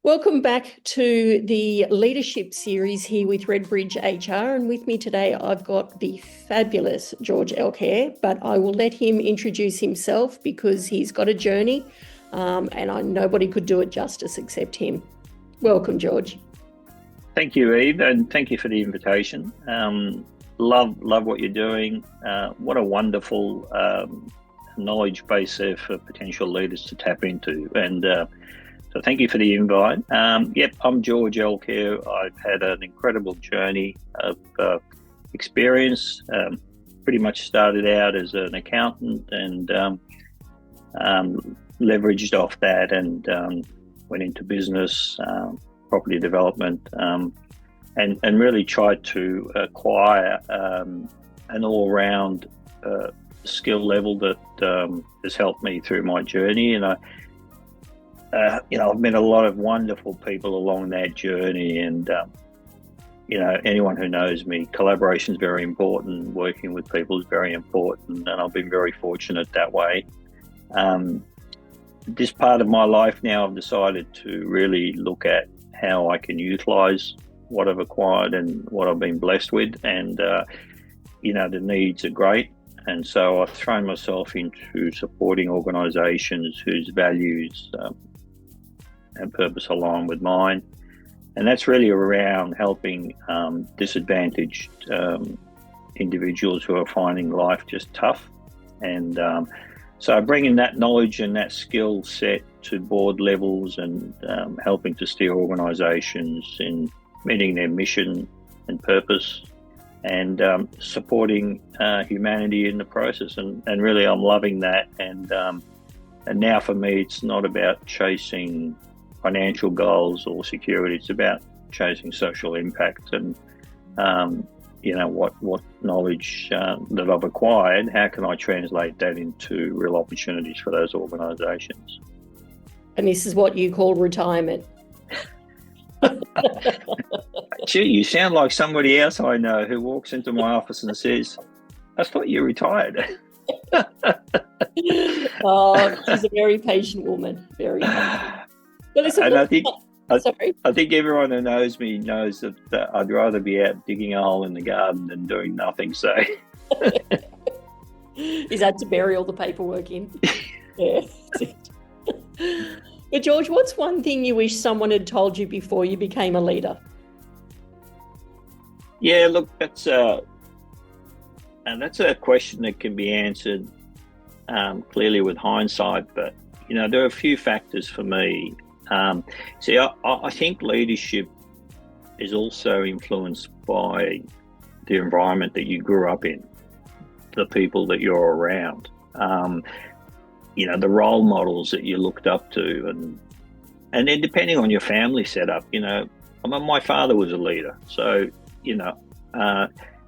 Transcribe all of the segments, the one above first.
Welcome back to the leadership series here with RedBridge HR. And with me today, I've got the fabulous George Elkhair, but I will let him introduce himself because he's got a journey and nobody could do it justice except him. Welcome, George. Thank you, Eve, and thank you for the invitation. Love what you're doing. What a wonderful knowledge base there for potential leaders to tap into. And so thank you for the invite. Yep, I'm George Elkhair. I've had an incredible journey of experience. Pretty much started out as an accountant and leveraged off that and went into business, property development, and really tried to acquire an all-round skill level that has helped me through my journey. And I've met a lot of wonderful people along that journey, and anyone who knows me, collaboration is very important. Working with people is very important, and I've been very fortunate that way. This part of my life now, I've decided to really look at how I can utilize what I've acquired and what I've been blessed with, and the needs are great. And so I've thrown myself into supporting organisations whose values and purpose align with mine, and that's really around helping disadvantaged individuals who are finding life just tough. And so bringing that knowledge and that skill set to board levels and helping to steer organisations in meeting their mission and purpose, and supporting humanity in the process. And really, I'm loving that. And now for me, it's not about chasing financial goals or security. It's about chasing social impact and, what knowledge that I've acquired, how can I translate that into real opportunities for those organisations? And this is what you call retirement. Gee, you sound like somebody else I know who walks into my office and says, I thought you retired. Oh, she's a very patient woman. Very patient. Well, and I think everyone who knows me knows that I'd rather be out digging a hole in the garden than doing nothing. So, is that to bury all the paperwork in? Yeah. But George, what's one thing you wish someone had told you before you became a leader? Yeah, look, that's a question that can be answered clearly with hindsight. But there are a few factors for me. I think leadership is also influenced by the environment that you grew up in, the people that you're around, the role models that you looked up to, and then depending on your family setup, my father was a leader, so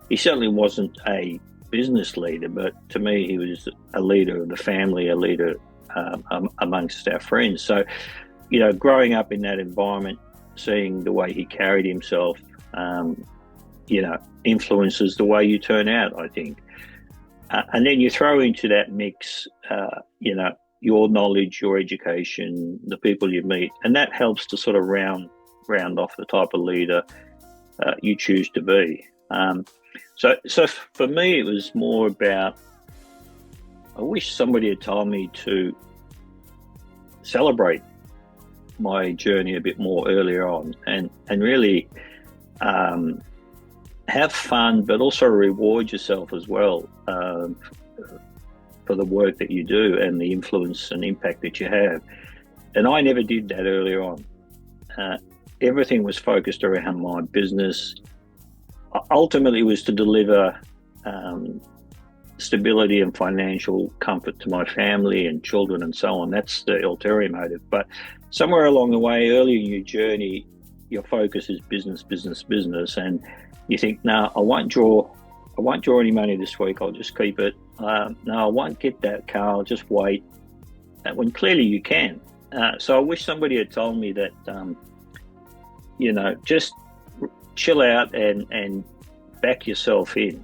he certainly wasn't a business leader, but to me he was a leader of the family, a leader amongst our friends. So growing up in that environment, seeing the way he carried himself, influences the way you turn out, I think. And then you throw into that mix, your knowledge, your education, the people you meet, and that helps to sort of round off the type of leader you choose to be. So for me, it was more about, I wish somebody had told me to celebrate my journey a bit more earlier on, and really have fun, but also reward yourself as well for the work that you do and the influence and impact that you have. And I never did that earlier on. Everything was focused around my business. Ultimately, it was to deliver stability and financial comfort to my family and children and so on. That's the ulterior motive. But somewhere along the way, early in your journey, your focus is business, and you think, no, I won't draw any money this week. I'll just keep it. No, I won't get that car. I'll just wait. When clearly you can. So I wish somebody had told me that, just chill out and back yourself in.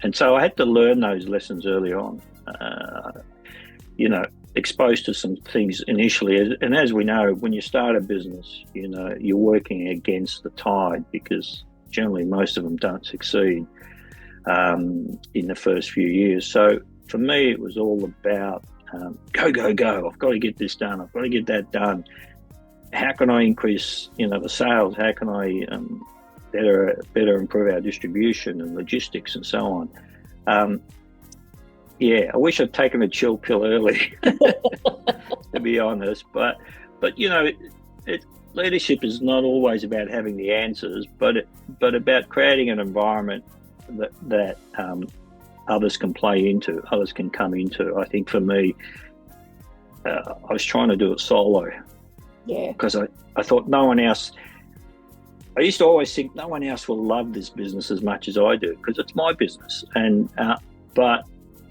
And so I had to learn those lessons early on. exposed to some things initially, and as we know, when you start a business, you're working against the tide because generally most of them don't succeed in the first few years. So for me, it was all about go, go, go. I've got to get this done. I've got to get that done. How can I increase, the sales? How can I better improve our distribution and logistics and so on? I wish I'd taken a chill pill early, to be honest. But leadership is not always about having the answers, but about creating an environment that others can play into, others can come into. I think for me, I was trying to do it solo. Yeah. Because I thought no one else. I used to always think no one else will love this business as much as I do because it's my business. But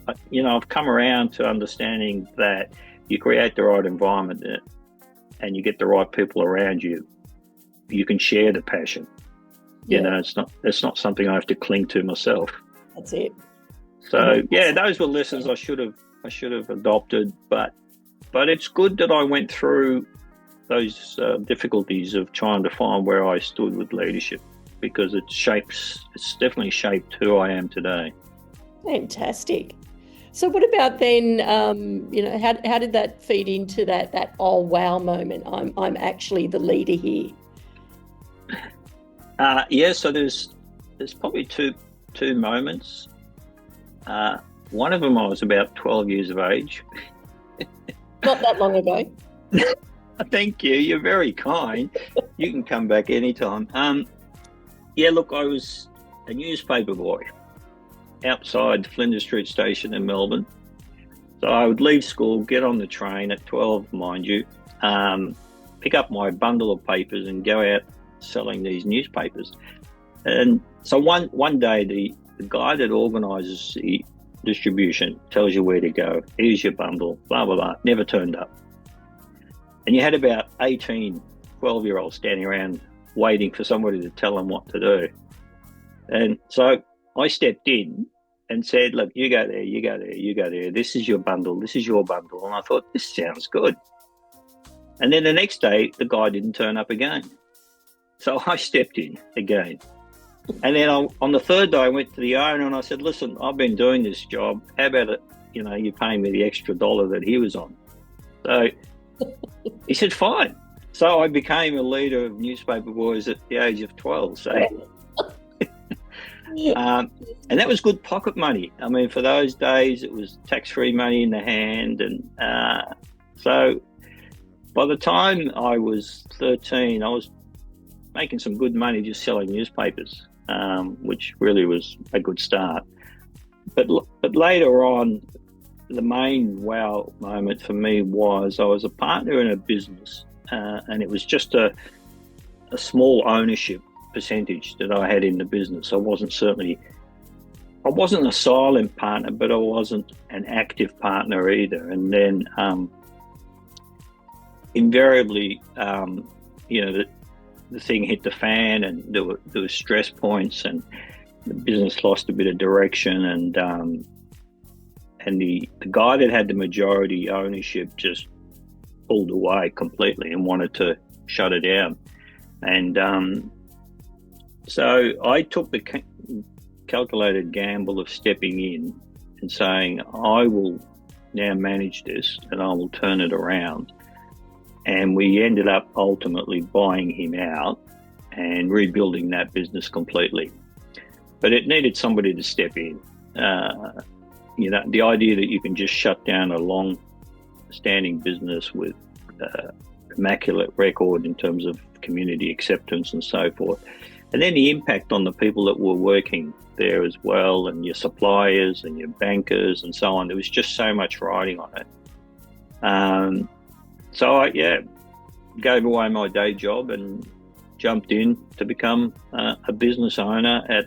I've come around to understanding that you create the right environment and you get the right people around you. You can share the passion. Yeah. It's not something I have to cling to myself. That's it. So those were lessons I should have adopted. But it's good that I went through those difficulties of trying to find where I stood with leadership, because it's definitely shaped who I am today. Fantastic. So what about then, how did that feed into that oh wow moment? I'm actually the leader here. So there's probably two moments. One of them I was about 12 years of age. Not that long ago. Thank you. You're very kind. You can come back anytime. Look, I was a newspaper boy outside Flinders Street Station in Melbourne. So I would leave school, get on the train at 12, mind you, pick up my bundle of papers and go out selling these newspapers. And so one day, the guy that organises the distribution tells you where to go. Here's your bundle, blah, blah, blah. Never turned up. And you had about 18, 12-year-olds standing around waiting for somebody to tell them what to do. And so I stepped in and said, look, you go there, you go there, you go there. This is your bundle. This is your bundle. And I thought, this sounds good. And then the next day, the guy didn't turn up again. So I stepped in again. And then on the third day, I went to the owner and I said, listen, I've been doing this job. How about it? You paying me the extra $1 that he was on. So he said, fine. So I became a leader of newspaper boys at the age of 12. So, and that was good pocket money. I mean, for those days, it was tax-free money in the hand. And so by the time I was 13, I was making some good money just selling newspapers, which really was a good start. But later on, the main wow moment for me was I was a partner in a business, and it was just a small ownership percentage that I had in the business. I wasn't a silent partner, but I wasn't an active partner either. And then invariably, the thing hit the fan, and there were stress points, and the business lost a bit of direction, and the guy that had the majority ownership just pulled away completely and wanted to shut it down. And so I took the calculated gamble of stepping in and saying, I will now manage this and I will turn it around. And we ended up ultimately buying him out and rebuilding that business completely. But it needed somebody to step in. The idea that you can just shut down a long-standing business with immaculate record in terms of community acceptance and so forth, and then the impact on the people that were working there as well, and your suppliers and your bankers and so on. There was just so much riding on it. So I gave away my day job and jumped in to become a business owner at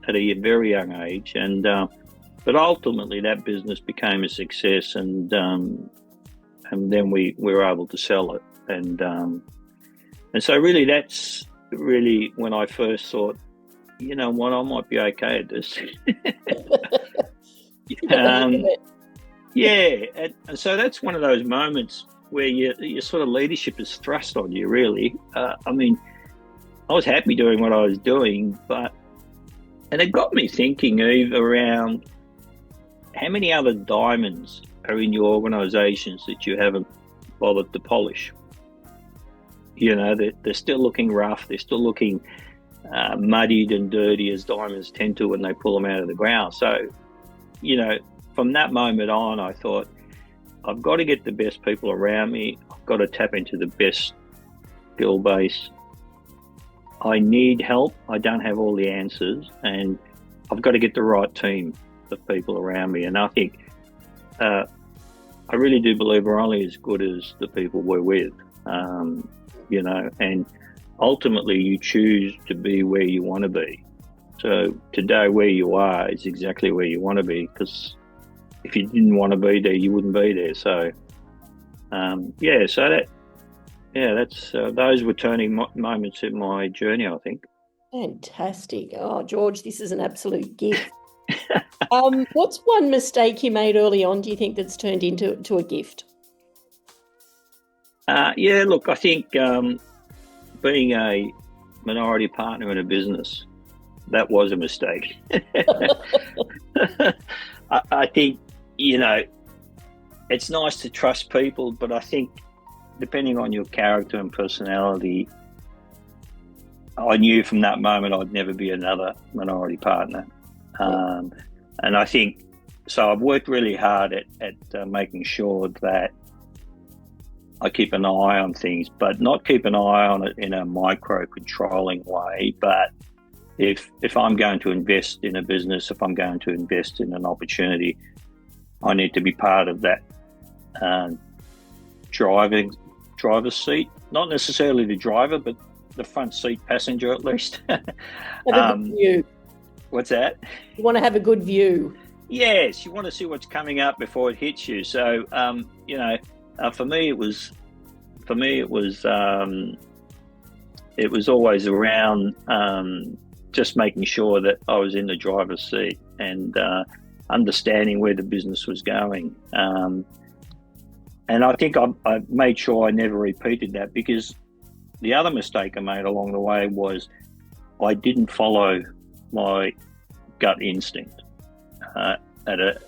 a very young age, and but ultimately that business became a success, and then we were able to sell it, and so really that's really when I first thought, you know what, I might be okay at this. Yeah, and so that's one of those moments where your sort of leadership is thrust on you, really. I mean, I was happy doing what I was doing, and it got me thinking, Eve, around how many other diamonds are in your organisations that you haven't bothered to polish. You know, they're still looking rough, they're still looking muddied and dirty, as diamonds tend to when they pull them out of the ground. So, you know, from that moment on, I thought, I've got to get the best people around me. I've got to tap into the best skill base. I need help. I don't have all the answers, and I've got to get the right team of people around me. And I think, I really do believe we're only as good as the people we're with, you know, and ultimately you choose to be where you want to be. So today, where you are is exactly where you want to be, because if you didn't want to be there, you wouldn't be there. So, that's those were turning moments in my journey, I think. Fantastic. Oh, George, this is an absolute gift. What's one mistake you made early on, do you think, that's turned into a gift? Look, I think being a minority partner in a business, that was a mistake. I think, you know, it's nice to trust people, but I think depending on your character and personality, I knew from that moment I'd never be another minority partner. And I think, so I've worked really hard at making sure that I keep an eye on things, but not keep an eye on it in a micro-controlling way. But if I'm going to invest in a business, if I'm going to invest in an opportunity, I need to be part of that driver's seat. Not necessarily the driver, but the front seat passenger at least. Have a good view. What's that? You want to have a good view. Yes, you want to see what's coming up before it hits you. So, you know, for me, it was always around just making sure that I was in the driver's seat and understanding where the business was going. And I think I made sure I never repeated that, because the other mistake I made along the way was I didn't follow my gut instinct. At a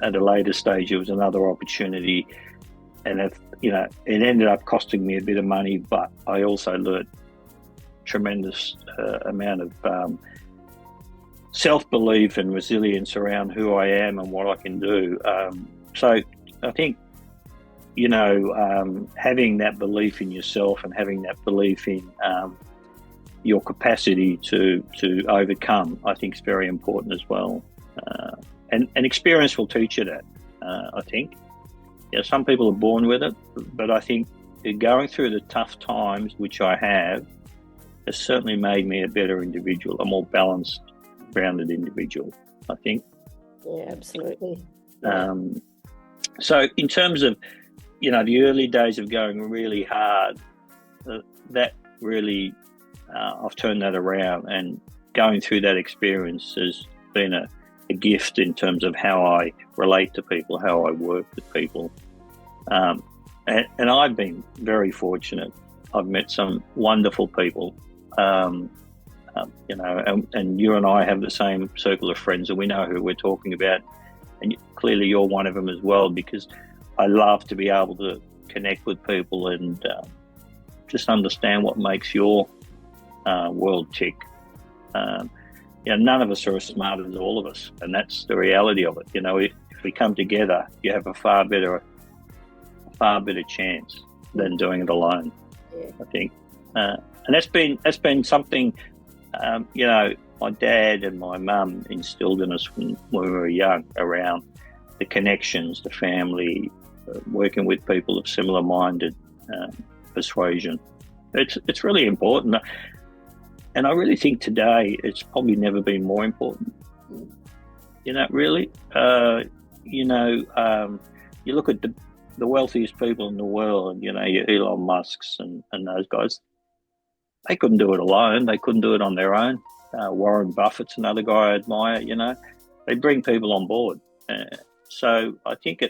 later stage, it was another opportunity, and it ended up costing me a bit of money, but I also learned tremendous amount of self-belief and resilience around who I am and what I can do. So I think, you know, having that belief in yourself and having that belief in your capacity to overcome, I think, is very important as well. And experience will teach you that, I think. Yeah, some people are born with it, but I think going through the tough times, which I have, has certainly made me a better individual, a more balanced, rounded individual, I think. Yeah, absolutely. So in terms of, you know, the early days of going really hard, that really, I've turned that around, and going through that experience has been a gift in terms of how I relate to people, how I work with people. And I've been very fortunate. I've met some wonderful people, you know, and you and I have the same circle of friends, and we know who we're talking about. And clearly you're one of them as well, because I love to be able to connect with people and just understand what makes your world tick. You know, none of us are as smart as all of us, and that's the reality of it. You know, if we come together, you have a far better chance than doing it alone. Yeah. I think, and that's been something, you know, my dad and my mum instilled in us when we were young, around the connections, the family, working with people of similar-minded persuasion. It's really important. And I really think today it's probably never been more important. You know, really, you know, you look at the wealthiest people in the world, and, you know, your Elon Musks and those guys, they couldn't do it alone. They couldn't do it on their own. Warren Buffett's another guy I admire, you know. They bring people on board. So I think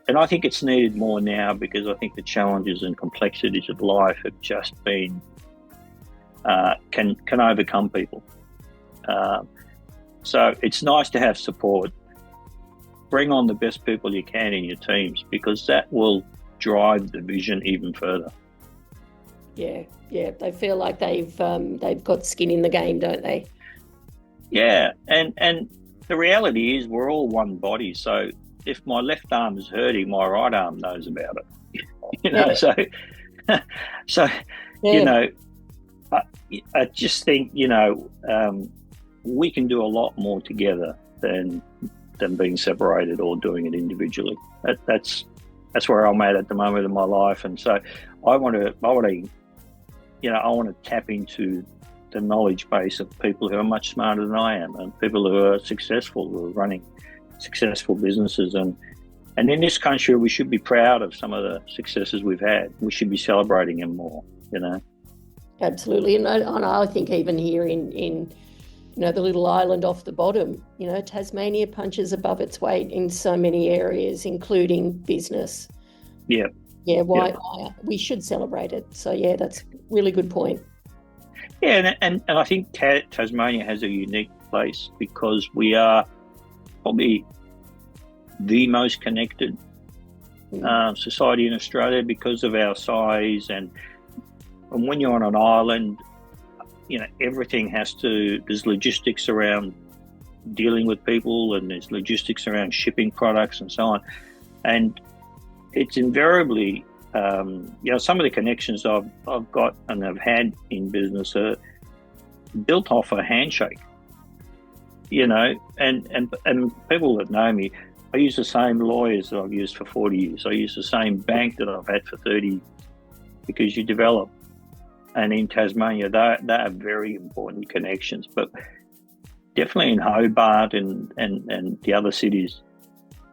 and I think it's needed more now, because I think the challenges and complexities of life have just been can overcome people. So it's nice to have support. Bring on the best people you can in your teams, because that will drive the vision even further. Yeah, they feel like they've got skin in the game, don't they? Yeah, and the reality is we're all one body. So if my left arm is hurting, my right arm knows about it. You know, Yeah. so Yeah. you know, I just think, you know, we can do a lot more together than being separated or doing it individually. That's where I'm at the moment in my life, and so I want to tap into the knowledge base of people who are much smarter than I am, and people who are successful, who are running successful businesses. And in this country, we should be proud of some of the successes we've had. We should be celebrating them more, you know. Absolutely. And I think even here in the little island off the bottom, Tasmania punches above its weight in so many areas, including business. Yeah. Yeah, why we should celebrate it. So, yeah, that's a really good point. Yeah, and I think Tasmania has a unique place, because we are probably the most connected society in Australia because of our size. And when you're on an island, everything there's logistics around dealing with people, and there's logistics around shipping products and so on. And it's invariably, some of the connections I've got and have had in business are built off a handshake, and people that know me, I use the same lawyers that I've used for 40 years. I use the same bank that I've had for 30, because you develop. And in Tasmania, they are very important connections. But definitely in Hobart and the other cities,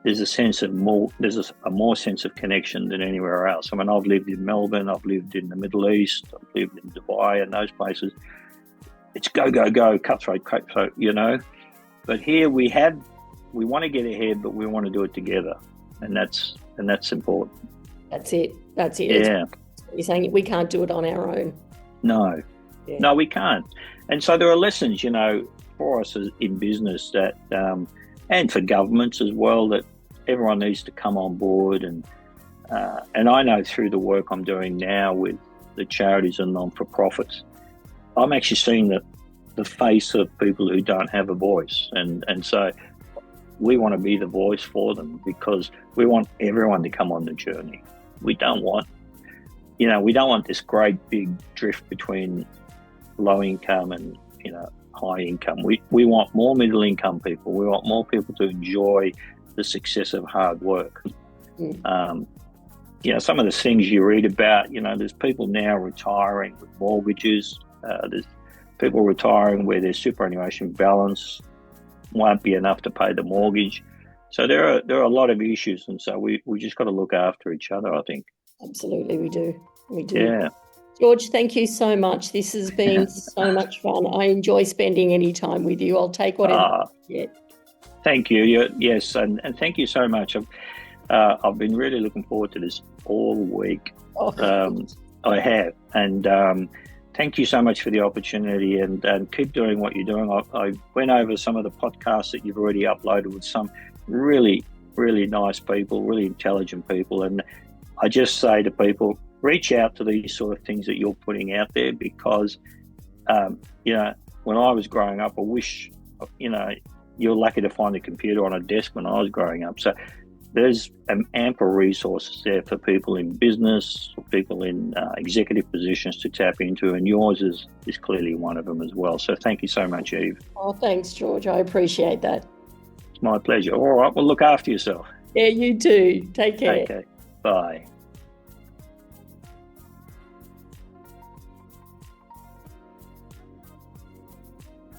there's a more sense of connection than anywhere else. I mean, I've lived in Melbourne, I've lived in the Middle East, I've lived in Dubai and those places. It's go, cutthroat, But here we want to get ahead, but we want to do it together, and that's important. That's it. Yeah. You're saying we can't do it on our own. No. Yeah. No, we can't. And so there are lessons, for us in business that, and for governments as well, that everyone needs to come on board. And I know through the work I'm doing now with the charities and non-for-profits, I'm actually seeing the face of people who don't have a voice. And so we want to be the voice for them, because we want everyone to come on the journey. We don't want this great big drift between low income and, high income. We want more middle income people. We want more people to enjoy the success of hard work. Some of the things you read about, there's people now retiring with mortgages. There's people retiring where their superannuation balance won't be enough to pay the mortgage. So there are a lot of issues, and so we just got to look after each other, I think. Absolutely, we do. Yeah. George, thank you so much. This has been so much fun. I enjoy spending any time with you. I'll take whatever you get. Thank you. Yes, and thank you so much. I've been really looking forward to this all week. I have, and thank you so much for the opportunity, and keep doing what you're doing. I went over some of the podcasts that you've already uploaded with some really, really nice people, really intelligent people, and I just say to people, reach out to these sort of things that you're putting out there, because, when I was growing up, I wish, you're lucky to find a computer on a desk when I was growing up. So there's ample resources there for people in business, for people in executive positions to tap into, and yours is clearly one of them as well. So thank you so much, Eve. Oh, thanks, George. I appreciate that. It's my pleasure. All right, well, look after yourself. Yeah, you too. Take care. Okay, bye.